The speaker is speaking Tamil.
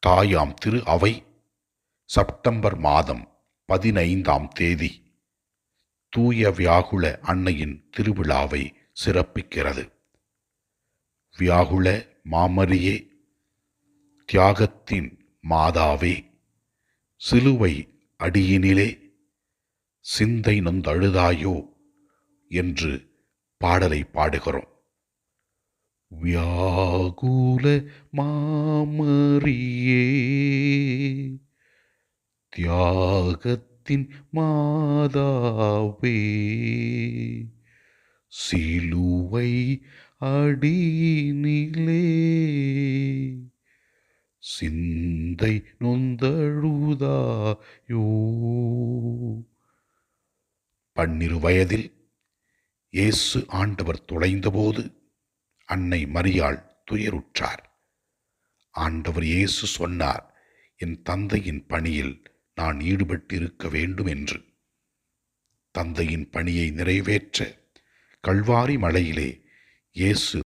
தாயாம் திரு அவை செப்டம்பர் மாதம் 15ஆம் தேதி தூய வியாகுல அன்னையின் திருவிழாவை சிறப்பிக்கிறது. வியாகுல மாமரியே, தியாகத்தின் மாதாவே, சிலுவை அடியினிலே சிந்தை நொந்தழுதாயோ என்று பாடலை பாடுகிறோம். வியாகுல மாமரியே, தியாகத்தின் மாதாவே, சிலுவை அடியினிலே சிந்தை நொந்தழுதாயோ. 12 வயதில் இயேசு ஆண்டவர் தொலைந்தபோது அன்னை மரியாள் துயருற்றார். ஆண்டவர் இயேசு சொன்னார், என் தந்தையின் பணியில் நான் ஈடுபட்டிருக்க வேண்டும் என்று. தந்தையின் பணியை நிறைவேற்ற கல்வாரி மலையிலே இயேசு